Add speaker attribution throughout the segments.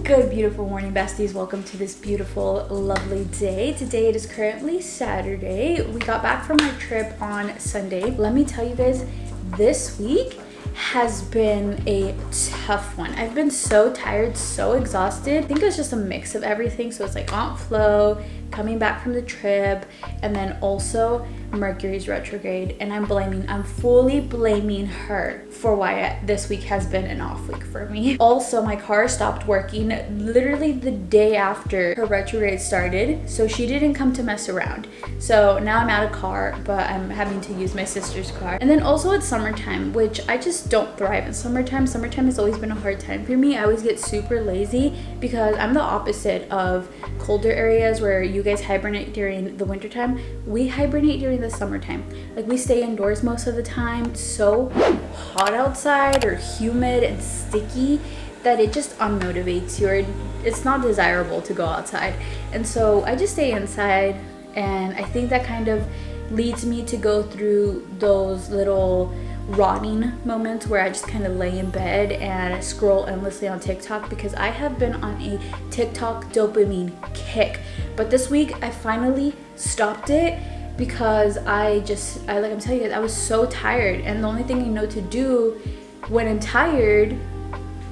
Speaker 1: Good, beautiful morning, besties. Welcome to this beautiful, lovely day. Today it is currently Saturday. We got back from our trip on Sunday. Let me tell you guys, this week has been a tough one. I've been so tired, so exhausted. I think it was just a mix of everything. So it's like Aunt Flo, coming back from the trip, and then also Mercury's retrograde, and I'm fully blaming her for why this week has been an off week for me. Also, my car stopped working literally the day after her retrograde started, so she didn't come to mess around. So now I'm out of car, but I'm having to use my sister's car. And then also it's summertime, which I just don't thrive in summertime. Summertime has always been a hard time for me. I always get super lazy because I'm the opposite of colder areas where you guys hibernate during the wintertime. We hibernate during the summertime. Like, we stay indoors most of the time. It's so hot outside or humid and sticky that it just unmotivates you, or it's not desirable to go outside. And so I just stay inside, and I think that kind of leads me to go through those little rotting moments where I just kind of lay in bed and scroll endlessly on TikTok, because I have been on a TikTok dopamine kick. But this week I finally stopped it because I'm telling you, I was so tired, and the only thing I know to do when I'm tired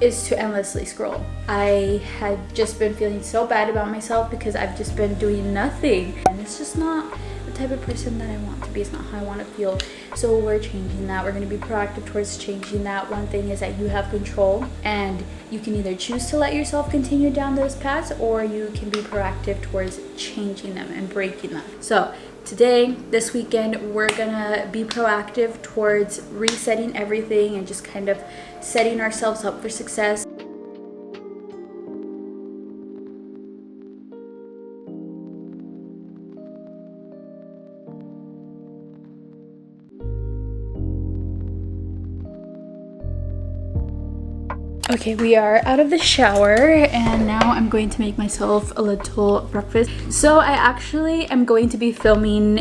Speaker 1: is to endlessly scroll. I had just been feeling so bad about myself because I've just been doing nothing, and it's just not the type of person that I want to be. It's not how I want to feel. So we're changing that. We're going to be proactive towards changing that. One thing is that you have control, and you can either choose to let yourself continue down those paths, or you can be proactive towards changing them and breaking them. So today, this weekend, we're gonna be proactive towards resetting everything and just kind of setting ourselves up for success. Okay, we are out of the shower, and now I'm going to make myself a little breakfast. So I actually am going to be filming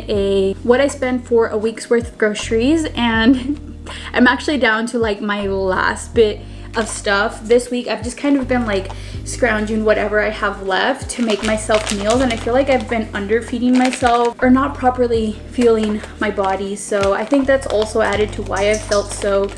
Speaker 1: what I spent for a week's worth of groceries, and I'm actually down to like my last bit of stuff. This week I've just kind of been like scrounging whatever I have left to make myself meals, and I feel like I've been underfeeding myself or not properly fueling my body. So I think that's also added to why I felt so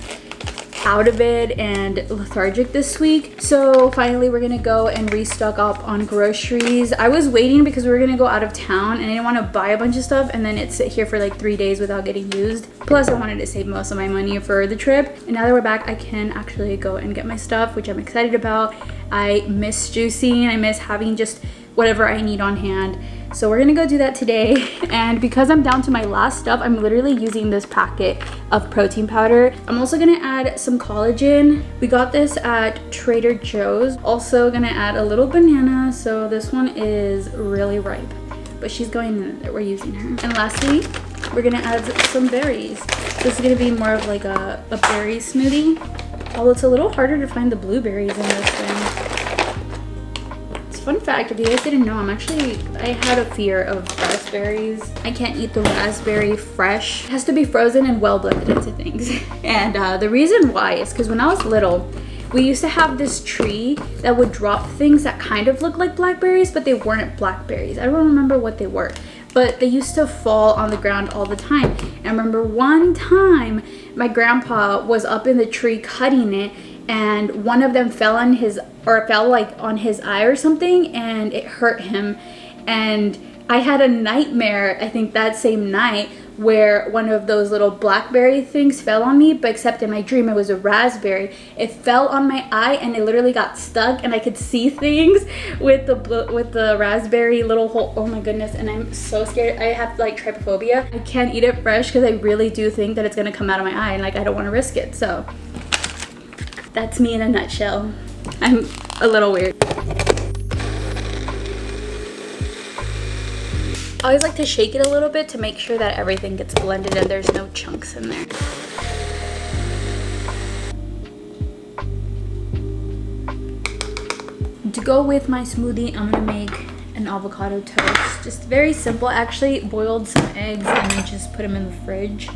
Speaker 1: out of it and lethargic this week. So finally we're gonna go and restock up on groceries. I was waiting because we were gonna go out of town, and I didn't want to buy a bunch of stuff and then it sit here for like 3 days without getting used. Plus I wanted to save most of my money for the trip, and now that we're back I can actually go and get my stuff, which I'm excited about. I miss juicing. I miss having just whatever I need on hand. So we're gonna go do that today. And because I'm down to my last stuff, I'm literally using this packet of protein powder. I'm also gonna add some collagen. We got this at Trader Joe's. Also gonna add a little banana. So this one is really ripe, but she's going in there. We're using her. And lastly, we're gonna add some berries. This is gonna be more of like a berry smoothie. Although it's a little harder to find the blueberries in this thing. Fun fact, if you guys didn't know, I had a fear of raspberries. I can't eat the raspberry fresh. It has to be frozen and well blended into things. And the reason why is because when I was little, we used to have this tree that would drop things that kind of looked like blackberries, but they weren't blackberries. I don't remember what they were, but they used to fall on the ground all the time. And I remember one time my grandpa was up in the tree cutting it, and one of them fell on his eye or something, and it hurt him. And I had a nightmare, I think that same night, where one of those little blackberry things fell on me, but except in my dream it was a raspberry. It fell on my eye and it literally got stuck, and I could see things with the raspberry little hole. Oh my goodness, and I'm so scared. I have like trypophobia. I can't eat it fresh because I really do think that it's gonna come out of my eye, and like I don't want to risk it. So that's me in a nutshell. I'm a little weird. I always like to shake it a little bit to make sure that everything gets blended and there's no chunks in there. To go with my smoothie, I'm gonna make an avocado toast. Just very simple. I actually boiled some eggs and I just put them in the fridge.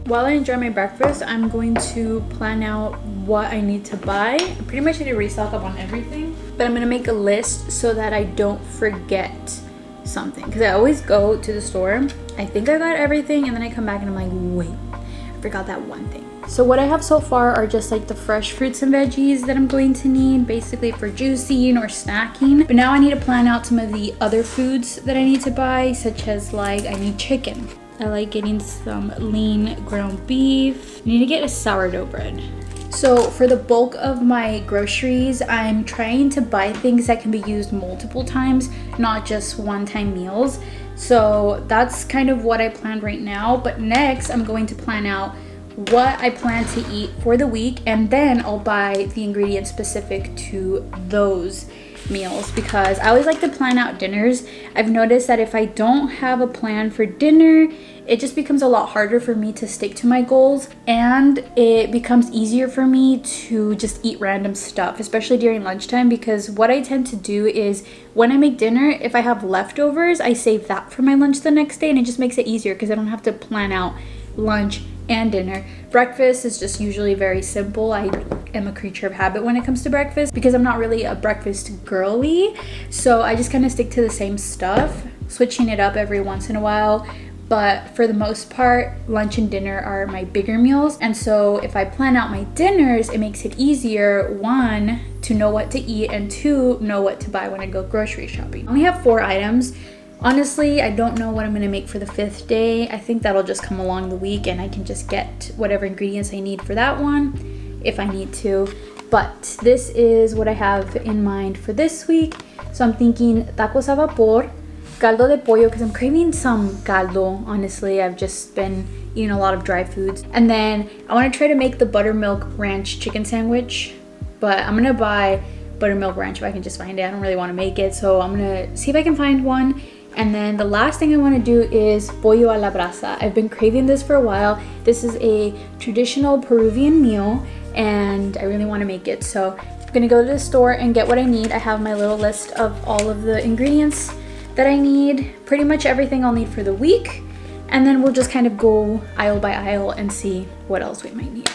Speaker 1: While I enjoy my breakfast, I'm going to plan out what I need to buy. I pretty much need to restock up on everything, but I'm gonna make a list so that I don't forget something, because I always go to the store, I think I got everything, and then I come back and I'm like, wait, I forgot that one thing. So what I have so far are just like the fresh fruits and veggies that I'm going to need, basically for juicing or snacking. But now I need to plan out some of the other foods that I need to buy, such as like I need chicken. I like getting some lean ground beef. I need to get a sourdough bread. So for the bulk of my groceries, I'm trying to buy things that can be used multiple times, not just one-time meals. So that's kind of what I planned right now. But next I'm going to plan out what I plan to eat for the week, and then I'll buy the ingredients specific to those meals, because I always like to plan out dinners. I've noticed that if I don't have a plan for dinner, it just becomes a lot harder for me to stick to my goals, and it becomes easier for me to just eat random stuff, especially during lunchtime, because what I tend to do is when I make dinner, if I have leftovers, I save that for my lunch the next day, and it just makes it easier because I don't have to plan out lunch and dinner. Breakfast is just usually very simple. I am a creature of habit when it comes to breakfast because I'm not really a breakfast girly, so I just kind of stick to the same stuff, switching it up every once in a while. But for the most part, lunch and dinner are my bigger meals, and so if I plan out my dinners, it makes it easier, one, to know what to eat, and two, know what to buy when I go grocery shopping. I only have 4 items. Honestly, I don't know what I'm gonna make for the 5th day. I think that'll just come along the week and I can just get whatever ingredients I need for that one if I need to. But this is what I have in mind for this week. So I'm thinking tacos a vapor, caldo de pollo, because I'm craving some caldo. Honestly, I've just been eating a lot of dry foods. And then I want to try to make the buttermilk ranch chicken sandwich, but I'm gonna buy buttermilk ranch if I can just find it. I don't really want to make it, so I'm gonna see if I can find one. And then the last thing I want to do is pollo a la brasa. I've been craving this for a while. This is a traditional Peruvian meal and I really want to make it. So I'm gonna go to the store and get what I need. I have my little list of all of the ingredients that I need, pretty much everything I'll need for the week. And then we'll just kind of go aisle by aisle and see what else we might need.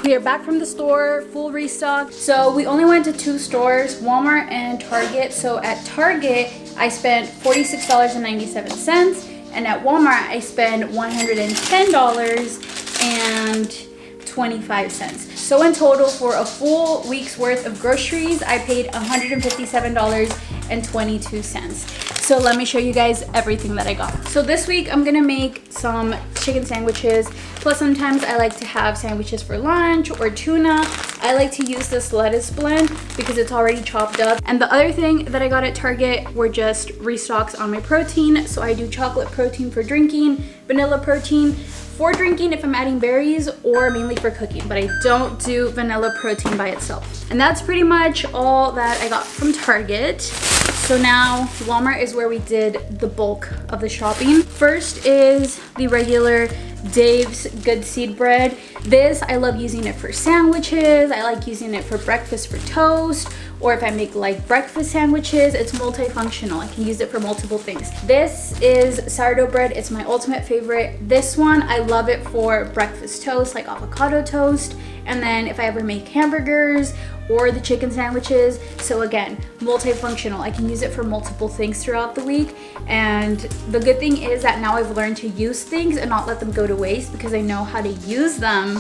Speaker 1: We are back from the store, full restock. So we only went to 2 stores, Walmart and Target. So at Target, I spent $46.97, and at Walmart, I spent $110.25. So in total, for a full week's worth of groceries, I paid $157.22. So let me show you guys everything that I got. So this week I'm gonna make some chicken sandwiches. Plus sometimes I like to have sandwiches for lunch or tuna. I like to use this lettuce blend because it's already chopped up. And the other thing that I got at Target were just restocks on my protein. So I do chocolate protein for drinking, vanilla protein for drinking if I'm adding berries, or mainly for cooking, but I don't do vanilla protein by itself. And that's pretty much all that I got from Target. So now Walmart is where we did the bulk of the shopping. First is the regular Dave's Good Seed bread. This, I love using it for sandwiches. I like using it for breakfast for toast, or if I make like breakfast sandwiches, it's multifunctional. I can use it for multiple things. This is sourdough bread. It's my ultimate favorite. This one, I love it for breakfast toast, like avocado toast. And then if I ever make hamburgers or the chicken sandwiches. So again, multifunctional. I can use it for multiple things throughout the week. And the good thing is that now I've learned to use things and not let them go to waste because I know how to use them.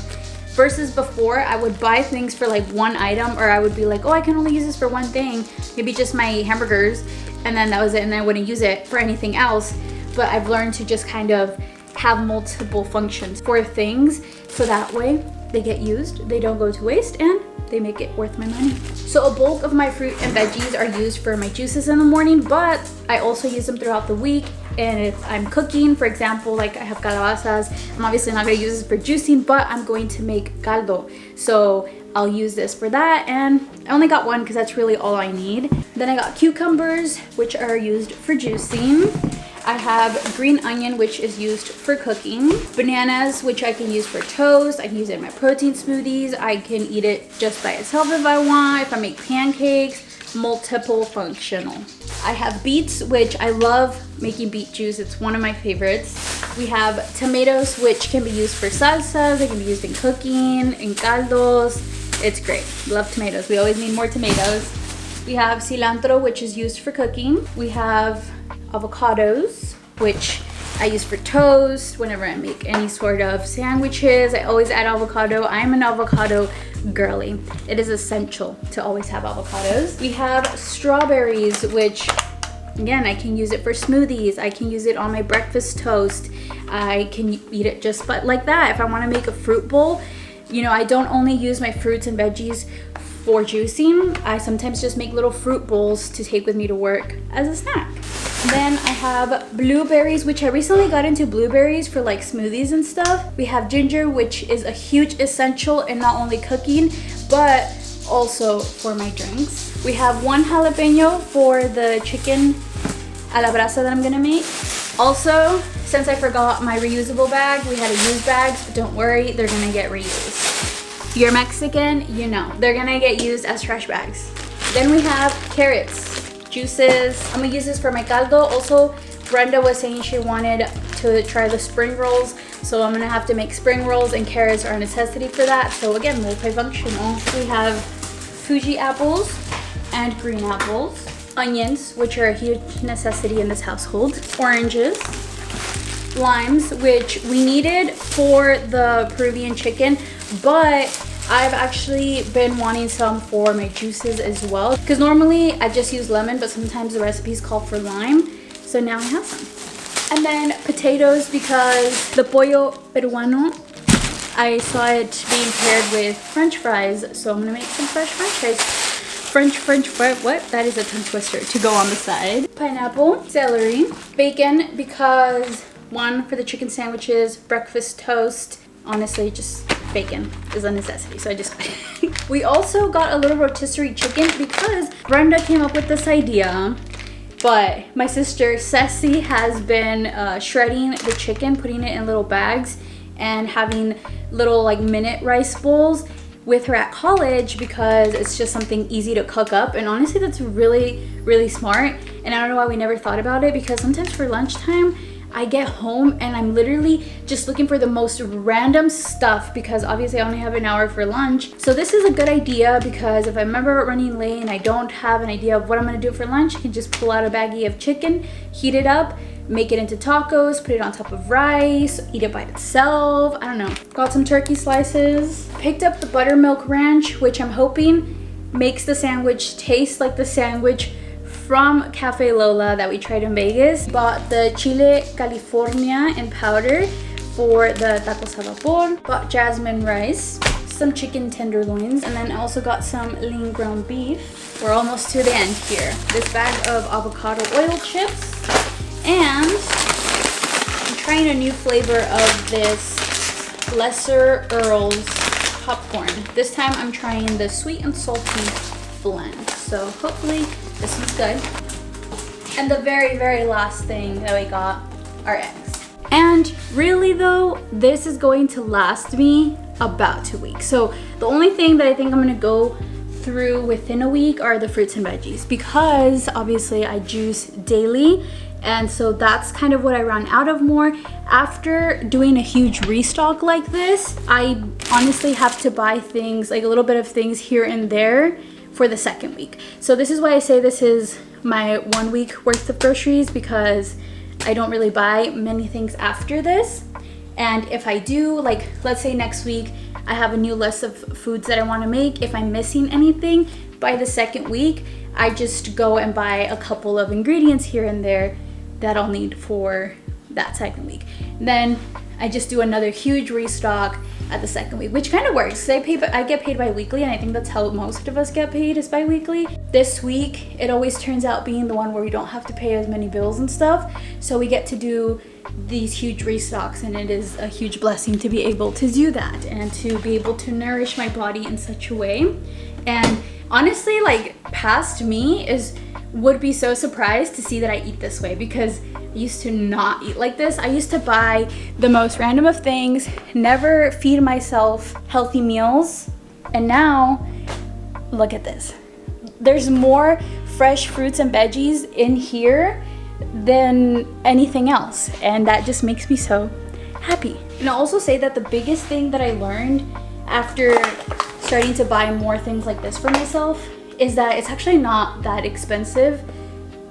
Speaker 1: Versus before, I would buy things for like one item, or I would be like, oh, I can only use this for one thing, maybe just my hamburgers, and then that was it, and I wouldn't use it for anything else. But I've learned to just kind of have multiple functions for things, so that way they get used, they don't go to waste, and they make it worth my money. So a bulk of my fruit and veggies are used for my juices in the morning, but I also use them throughout the week And if I'm cooking, for example, like I have calabazas, I'm obviously not gonna use this for juicing, but I'm going to make caldo. So I'll use this for that, and I only got one because that's really all I need. Then I got cucumbers, which are used for juicing. I have green onion, which is used for cooking. Bananas, which I can use for toast. I can use it in my protein smoothies. I can eat it just by itself if I want, if I make pancakes. Multiple functional. I have beets, which I love making beet juice. It's one of my favorites. We have tomatoes, which can be used for salsas. They can be used in cooking, in caldos. It's great. Love tomatoes. We always need more tomatoes. We have cilantro, which is used for cooking. We have avocados, which I use for toast. Whenever I make any sort of sandwiches, I always add avocado. I'm an avocado girly. It is essential to always have avocados. We have strawberries, which again, I can use it for smoothies. I can use it on my breakfast toast. I can eat it just but like that. If I want to make a fruit bowl, you know, I don't only use my fruits and veggies for juicing. I sometimes just make little fruit bowls to take with me to work as a snack. Then I have blueberries, which I recently got into blueberries for like smoothies and stuff. We have ginger, which is a huge essential in not only cooking, but also for my drinks. We have one jalapeno for the chicken a la brasa that I'm gonna make. Also, since I forgot my reusable bag, we had to use bags, but don't worry, they're gonna get reused. You're Mexican, you know, they're gonna get used as trash bags. Then we have carrots. Juices. I'm gonna use this for my caldo. Also, Brenda was saying she wanted to try the spring rolls, so I'm gonna have to make spring rolls, and carrots are a necessity for that. So again, multifunctional. We have Fuji apples and green apples. Onions, which are a huge necessity in this household. Oranges. Limes, which we needed for the Peruvian chicken, but I've actually been wanting some for my juices as well, because normally I just use lemon, but sometimes the recipes call for lime, so now I have some. And then potatoes, because the pollo peruano, I saw it being paired with french fries, so I'm gonna make some fresh french fries. French fry, what? That is a tongue twister to go on the side. Pineapple, celery, bacon, because one, for the chicken sandwiches, breakfast toast, honestly, just bacon is a necessity, so I just we also got a little rotisserie chicken because Brenda came up with this idea, but my sister Ceci has been shredding the chicken, putting it in little bags, and having little like minute rice bowls with her at college, because it's just something easy to cook up. And honestly, that's really smart, and I don't know why we never thought about it, because sometimes for lunchtime I get home and I'm literally just looking for the most random stuff, because obviously I only have an hour for lunch. So this is a good idea, because if I remember running late and I don't have an idea of what I'm gonna do for lunch, I can just pull out a baggie of chicken, heat it up, make it into tacos, put it on top of rice, eat it by itself. I don't know. Got some turkey slices. Picked up the buttermilk ranch, which I'm hoping makes the sandwich taste like the sandwich from Cafe Lola that we tried in Vegas. Bought the chile California in powder for the tacos al vapor. Bought jasmine rice, some chicken tenderloins, and then I also got some lean ground beef. We're almost to the end here. This bag of avocado oil chips, and I'm trying a new flavor of this Lesser Earl's popcorn. This time I'm trying the sweet and salty blend, so hopefully this one's good. And the very last thing that we got are eggs. And really though, this is going to last me about 2 weeks. So the only thing that I think I'm gonna go through within a week are the fruits and veggies, because obviously I juice daily, and so that's kind of what I ran out of more. After doing a huge restock like this, I honestly have to buy things, like a little bit of things here and there for the second week. So this is why I say this is my 1 week worth of groceries, because I don't really buy many things after this. And if I do, like let's say next week I have a new list of foods that I want to make, if I'm missing anything by the second week, I just go and buy a couple of ingredients here and there that I'll need for that second week. Then I just do another huge restock at the second week, which kind of works. I get paid bi-weekly, and I think that's how most of us get paid, is bi-weekly. This week, it always turns out being the one where we don't have to pay as many bills and stuff. So we get to do these huge restocks, and it is a huge blessing to be able to do that and to be able to nourish my body in such a way. And honestly, like, past me would be so surprised to see that I eat this way, because I used to not eat like this. I used to buy the most random of things, never feed myself healthy meals, and now look at this. There's more fresh fruits and veggies in here than anything else, and that just makes me so happy. And I'll also say that the biggest thing that I learned after starting to buy more things like this for myself is that it's actually not that expensive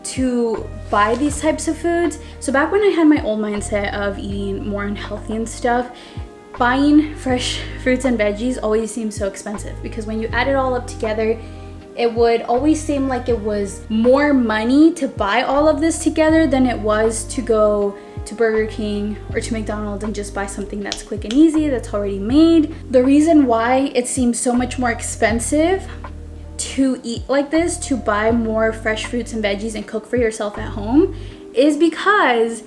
Speaker 1: to buy these types of foods. So back when I had my old mindset of eating more unhealthy and stuff, buying fresh fruits and veggies always seemed so expensive, because when you add it all up together, it would always seem like it was more money to buy all of this together than it was to go to Burger King or to McDonald's and just buy something that's quick and easy, that's already made. The reason why it seems so much more expensive to eat like this, to buy more fresh fruits and veggies and cook for yourself at home, is because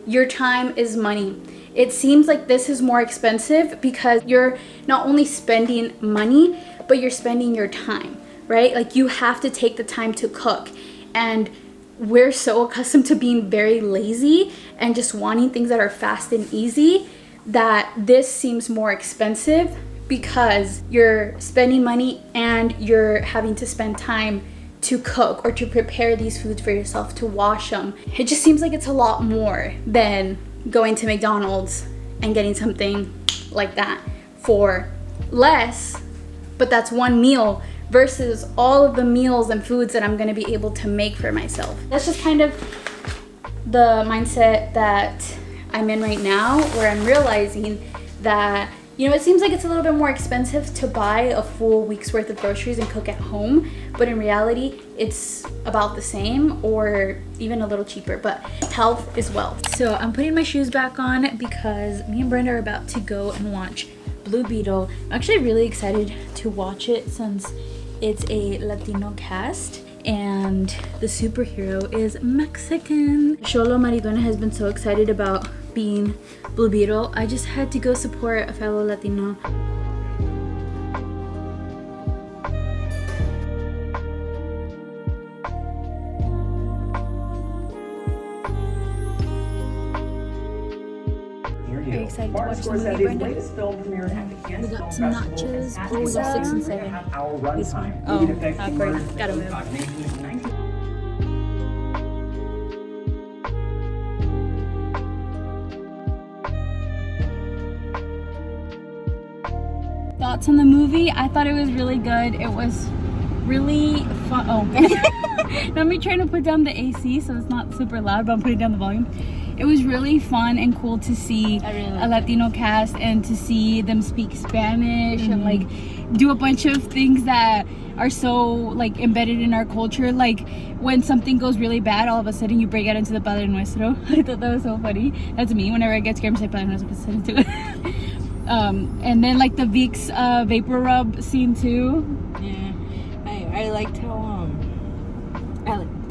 Speaker 1: your time is money. It seems like this is more expensive because you're not only spending money, but you're spending your time, right? Like, you have to take the time to cook, and we're so accustomed to being very lazy and just wanting things that are fast and easy that this seems more expensive, because you're spending money and you're having to spend time to cook or to prepare these foods for yourself, to wash them. It just seems like it's a lot more than going to McDonald's and getting something like that for less, but that's one meal versus all of the meals and foods that I'm gonna be able to make for myself. That's just kind of the mindset that I'm in right now, where I'm realizing that, you know, it seems like it's a little bit more expensive to buy a full week's worth of groceries and cook at home, but in reality, it's about the same or even a little cheaper, but health is wealth. So I'm putting my shoes back on because me and Brenda are about to go and watch Blue Beetle. I'm actually really excited to watch it since it's a Latino cast and the superhero is Mexican. Xolo Maridona has been so excited about being Blue Beetle. I just had to go support a fellow Latino. Are you excited to watch the movie, Brenda? We got some nachos, pizza. 6 and 7. This one. Oh, awkward. Gotta move. Thoughts on the movie? I thought it was really good. It was really fun. Oh, now I'm trying to put down the AC so it's not super loud, but I'm putting down the volume. It was really fun and cool to see a Latino cast and to see them speak Spanish and like do a bunch of things that are so like embedded in our culture. Like when something goes really bad, all of a sudden you break out into the Padre Nuestro. I thought that was so funny. That's me. Whenever I get scared, I'm just like, Padre Nuestro, put into it. And then like the Vicks vapor rub scene too.
Speaker 2: Yeah, I liked how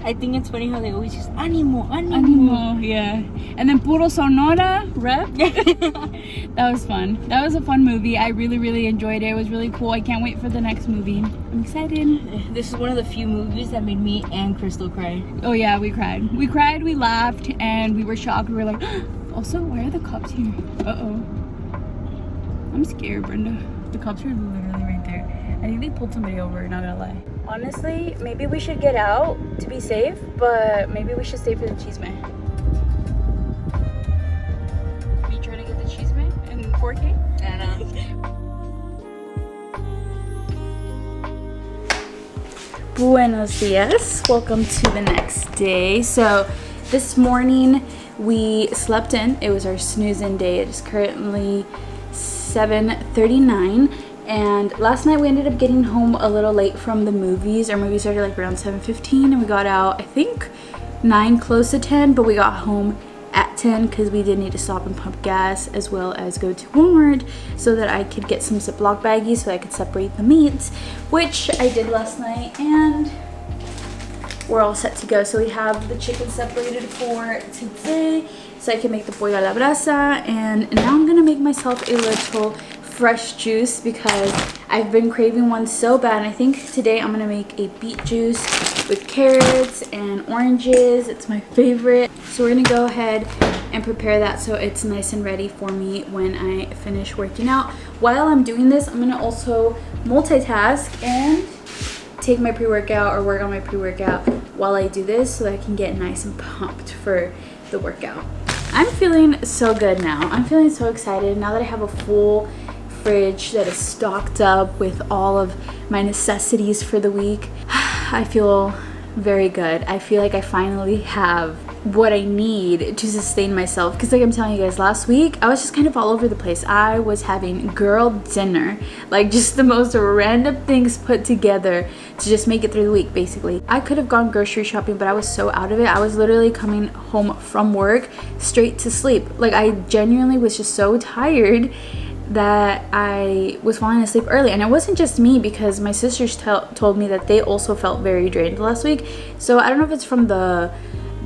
Speaker 2: I think it's funny how they always use animo,
Speaker 1: yeah. And then Puro Sonora rep. That was fun. That was a fun movie. I really enjoyed it. It was really cool. I can't wait for the next movie. I'm excited.
Speaker 2: This is one of the few movies that made me and Crystal cry.
Speaker 1: Oh yeah, we cried. We laughed, and we were shocked. We were like, also, why are the cops here? Uh-oh. I'm scared, Brenda. The cops are literally right there. I think they pulled somebody over, not gonna lie. Honestly, maybe we should get out to be safe, but maybe we should stay for the chisme. Are you trying to get the chisme in 4K?
Speaker 2: I don't know.
Speaker 1: Buenos dias. Welcome to the next day. So this morning we slept in. It was our snooze in day. It is currently 7:39, and last night we ended up getting home a little late from the movies. Our movie started like around 7:15 and we got out I think 9, close to 10, but we got home at 10 because we did need to stop and pump gas as well as go to Walmart so that I could get some Ziploc baggies so I could separate the meats, which I did last night, and we're all set to go. So we have the chicken separated for today so I can make the pollo a la brasa, and now I'm gonna make myself a little fresh juice because I've been craving one so bad, and I think today I'm gonna make a beet juice with carrots and oranges. It's my favorite. So we're gonna go ahead and prepare that so it's nice and ready for me when I finish working out. While I'm doing this, I'm gonna also multitask and take my pre-workout or work on my pre-workout while I do this so that I can get nice and pumped for the workout. I'm feeling so good now. I'm feeling so excited now that I have a full fridge that is stocked up with all of my necessities for the week. I feel very good. I feel like I finally have what I need to sustain myself, because like I'm telling you guys, last week I was just kind of all over the place. I was having girl dinner, like just the most random things put together to just make it through the week. Basically, I could have gone grocery shopping, but I was so out of it. I was literally coming home from work straight to sleep. Like I genuinely was just so tired that I was falling asleep early. And it wasn't just me, because my sisters told me that they also felt very drained last week. So I don't know if it's from the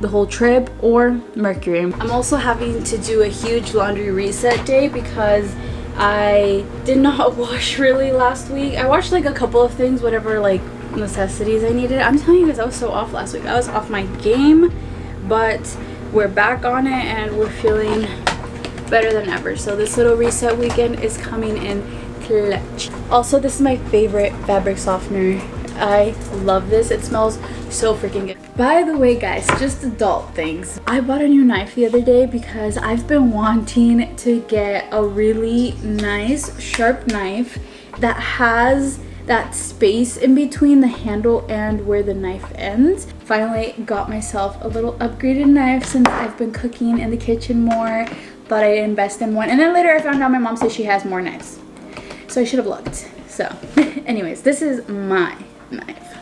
Speaker 1: whole trip or Mercury. I'm also having to do a huge laundry reset day because I did not wash really last week. I washed like a couple of things, whatever like necessities I needed. I'm telling you guys, I was so off last week. I was off my game, but we're back on it and we're feeling better than ever. So this little reset weekend is coming in clutch. Also, this is my favorite fabric softener. I love this. It smells so freaking good. By the way guys, just adult things. I bought a new knife the other day because I've been wanting to get a really nice sharp knife that has that space in between the handle and where the knife ends. Finally got myself a little upgraded knife since I've been cooking in the kitchen more. Thought I'd invest in one, and then later I found out my mom says she has more knives, so I should have looked. So anyways, this is my knife.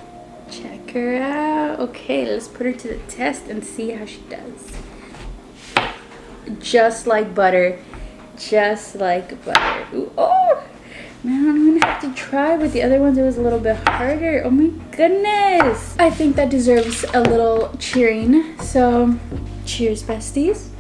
Speaker 1: Check her out. Okay, let's put her to the test and see how she does. Just like butter, just like butter. Ooh, oh man, I'm gonna have to try. With the other ones it was a little bit harder. Oh my goodness, I think that deserves a little cheering. So cheers, besties.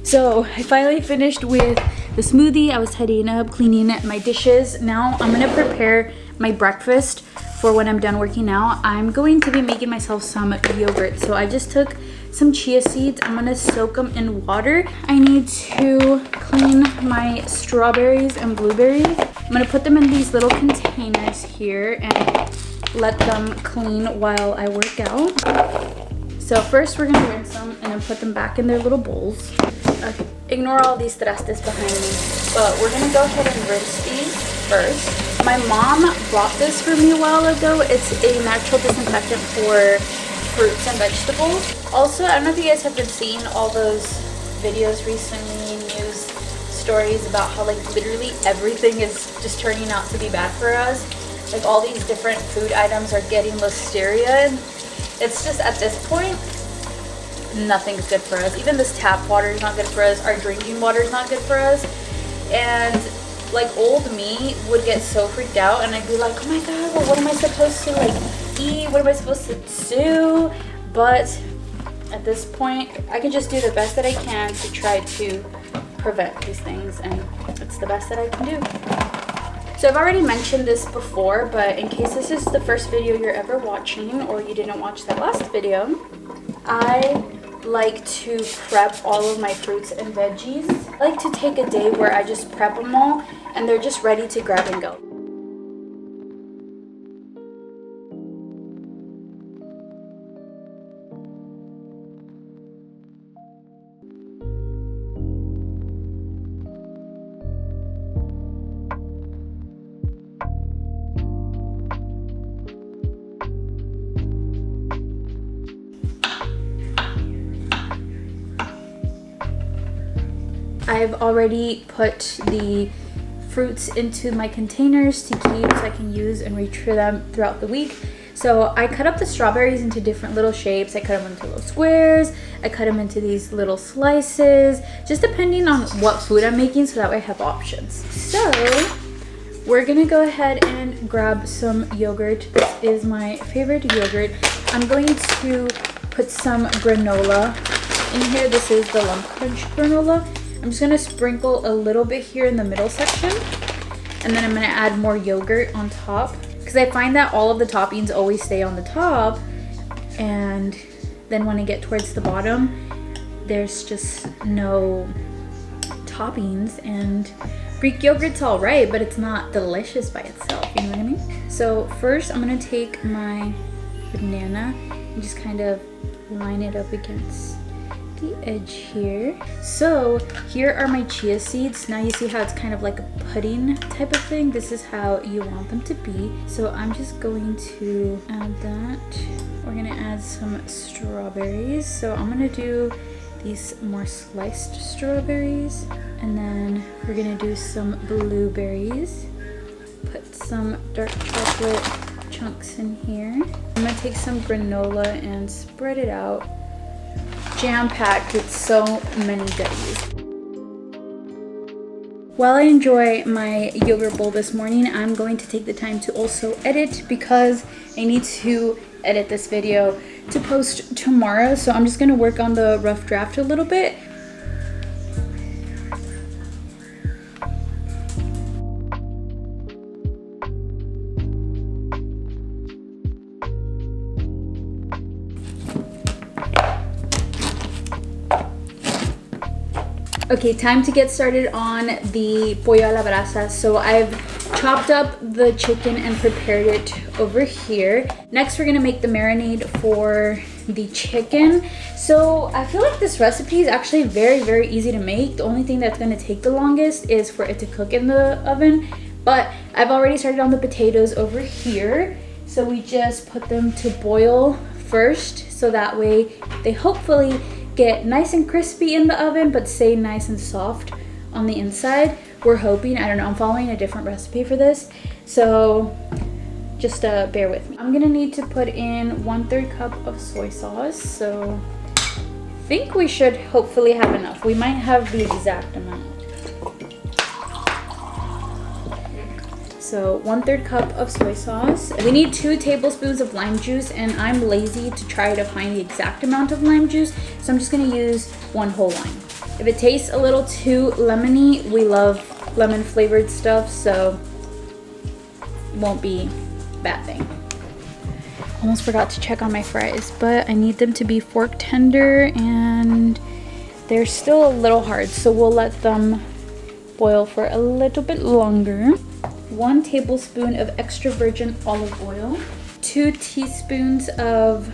Speaker 1: So I finally finished with the smoothie. I was tidying up, cleaning my dishes. Now I'm gonna prepare my breakfast for when I'm done working out. I'm going to be making myself some yogurt. So I just took some chia seeds. I'm gonna soak them in water. I need to clean my strawberries and blueberries. I'm gonna put them in these little containers here and let them clean while I work out. So first we're gonna rinse them and then put them back in their little bowls. Okay. Ignore all these trastes behind me, but we're gonna go ahead and rinse these first. My mom bought this for me a while ago. It's a natural disinfectant for fruits and vegetables. Also, I don't know if you guys have been seeing all those videos recently, news stories about how like literally everything is just turning out to be bad for us. Like all these different food items are getting listeria. It's just at this point, nothing's good for us. Even this tap water is not good for us. Our drinking water is not good for us. And like old me would get so freaked out, and I'd be like, oh my god, well what am I supposed to like eat? What am I supposed to do? But at this point, I can just do the best that I can to try to prevent these things, and it's the best that I can do. So I've already mentioned this before, but in case this is the first video you're ever watching or you didn't watch that last video, I like to prep all of my fruits and veggies. I like to take a day where I just prep them all and they're just ready to grab and go. I've already put the fruits into my containers to keep so I can use and reach for them throughout the week. So I cut up the strawberries into different little shapes. I cut them into little squares. I cut them into these little slices, just depending on what food I'm making, so that way I have options. So we're gonna go ahead and grab some yogurt. This is my favorite yogurt. I'm going to put some granola in here. This is the Lump Crunch granola. I'm just gonna sprinkle a little bit here in the middle section, and then I'm gonna add more yogurt on top, because I find that all of the toppings always stay on the top, and then when I get towards the bottom, there's just no toppings. And Greek yogurt's all right, but it's not delicious by itself, you know what I mean? So first I'm gonna take my banana and just kind of line it up against the edge here. So here are my chia seeds. Now you see how it's kind of like a pudding type of thing. This is how you want them to be. So I'm just going to add that. We're gonna add some strawberries. So I'm gonna do these more sliced strawberries, and then we're gonna do some blueberries. Put some dark chocolate chunks in here. I'm gonna take some granola and spread it out. Jam-packed with so many goodies. While I enjoy my yogurt bowl this morning, I'm going to take the time to also edit, because I need to edit this video to post tomorrow. So I'm just gonna work on the rough draft a little bit. Okay, time to get started on the pollo a la brasa. So I've chopped up the chicken and prepared it over here. Next, we're gonna make the marinade for the chicken. So I feel like this recipe is actually very, very easy to make. The only thing that's gonna take the longest is for it to cook in the oven. But I've already started on the potatoes over here. So we just put them to boil first, so that way they hopefully get nice and crispy in the oven, but stay nice and soft on the inside. We're hoping. I don't know, I'm following a different recipe for this, so just bear with me. I'm gonna need to put in 1/3 cup of soy sauce. So I think we should hopefully have enough. We might have the exact amount. So 1/3 cup of soy sauce. We need 2 tablespoons of lime juice, and I'm lazy to try to find the exact amount of lime juice, so I'm just gonna use 1 whole lime. If it tastes a little too lemony, we love lemon flavored stuff, so it won't be a bad thing. Almost forgot to check on my fries, but I need them to be fork tender, and they're still a little hard, so we'll let them boil for a little bit longer. 1 tablespoon of extra virgin olive oil, 2 teaspoons of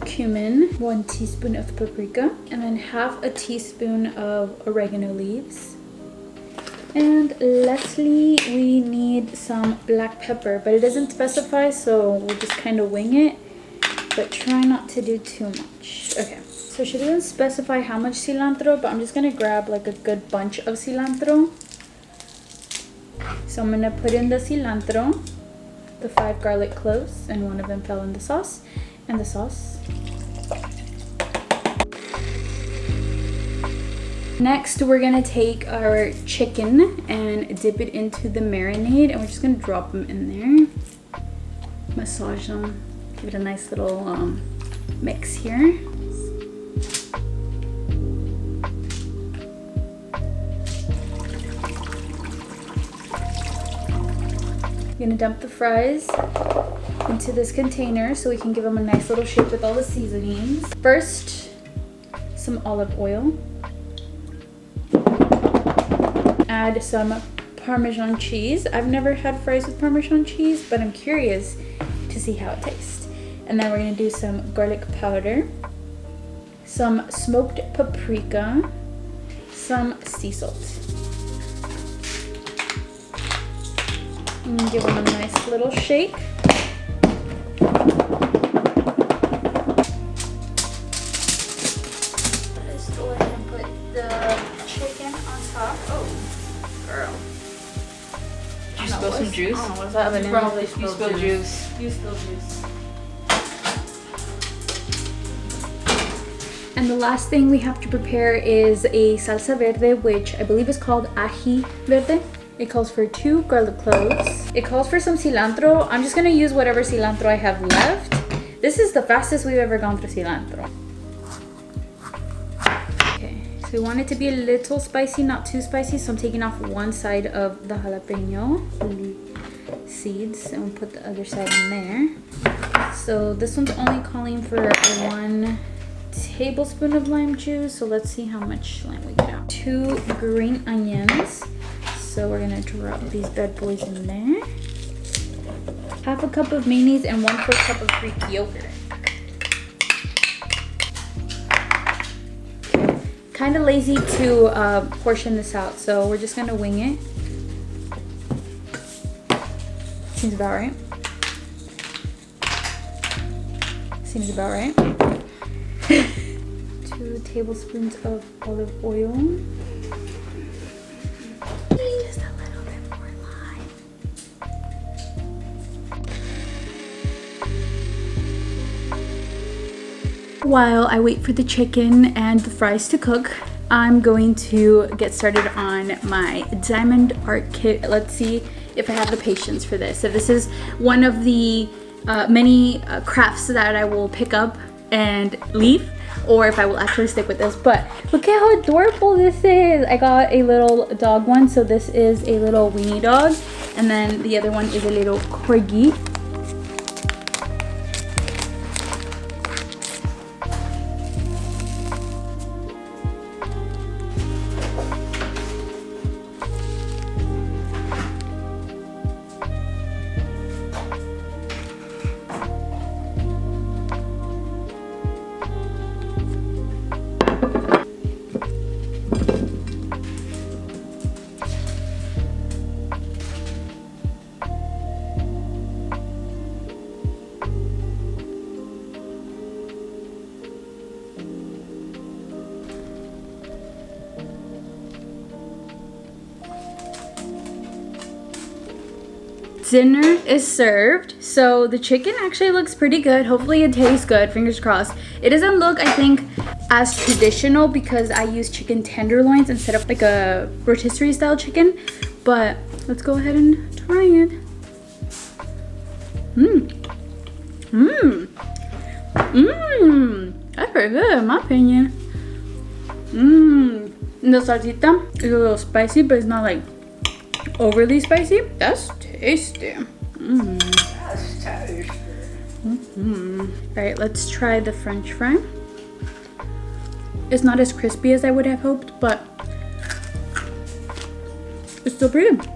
Speaker 1: cumin, 1 teaspoon of paprika, and then 1/2 teaspoon of oregano leaves. And lastly, we need some black pepper, but it doesn't specify, so we'll just kind of wing it, but try not to do too much. Okay, so she doesn't specify how much cilantro, but I'm just gonna grab like a good bunch of cilantro. So I'm gonna put in the cilantro, the 5 garlic cloves, and 1 of them fell in the sauce, and the sauce. Next, we're gonna take our chicken and dip it into the marinade, and we're just gonna drop them in there. Massage them, give it a nice little mix here. I'm gonna dump the fries into this container so we can give them a nice little shape with all the seasonings. First, some olive oil. Add some Parmesan cheese. I've never had fries with Parmesan cheese, but I'm curious to see how it tastes. And then we're gonna do some garlic powder, some smoked paprika, some sea salt. And give them a nice little shake. Let's go ahead and put the chicken on top. girl.
Speaker 2: Did you spill some juice?
Speaker 1: I don't know what's happening.
Speaker 2: Probably spilled juice.
Speaker 1: You spilled juice. And the last thing we have to prepare is a salsa verde, which I believe is called ají verde. It calls for 2 garlic cloves. It calls for some cilantro. I'm just gonna use whatever cilantro I have left. This is the fastest we've ever gone through cilantro. Okay, so we want it to be a little spicy, not too spicy. So I'm taking off one side of the jalapeno seeds and we'll put the other side in there. So this one's only calling for 1 tablespoon of lime juice. So let's see how much lime we get out. 2 green onions. So we're gonna drop these bad boys in there. 1/2 cup of mayonnaise and 1/4 cup of Greek yogurt. Kind of lazy to portion this out, so we're just gonna wing it. Seems about right. Seems about right. 2 tablespoons of olive oil. Just a little bit more lime. While I wait for the chicken and the fries to cook, I'm going to get started on my diamond art kit. Let's see if I have the patience for this. If this is one of the many crafts that I will pick up and leave, or if I will actually stick with this. But look at how adorable this is. I got a little dog one, so this is a little weenie dog, and then the other one is a little corgi. Dinner is served. So the chicken actually looks pretty good. Hopefully it tastes good, fingers crossed. It doesn't look, I think, as traditional because I use chicken tenderloins instead of like a rotisserie style chicken. But let's go ahead and try it. That's pretty good in my opinion. The salsita is a little spicy, but it's not like overly spicy. That's tasty.
Speaker 2: That's tasty.
Speaker 1: Alright, let's try the French fry. It's not as crispy as I would have hoped, but it's still pretty good.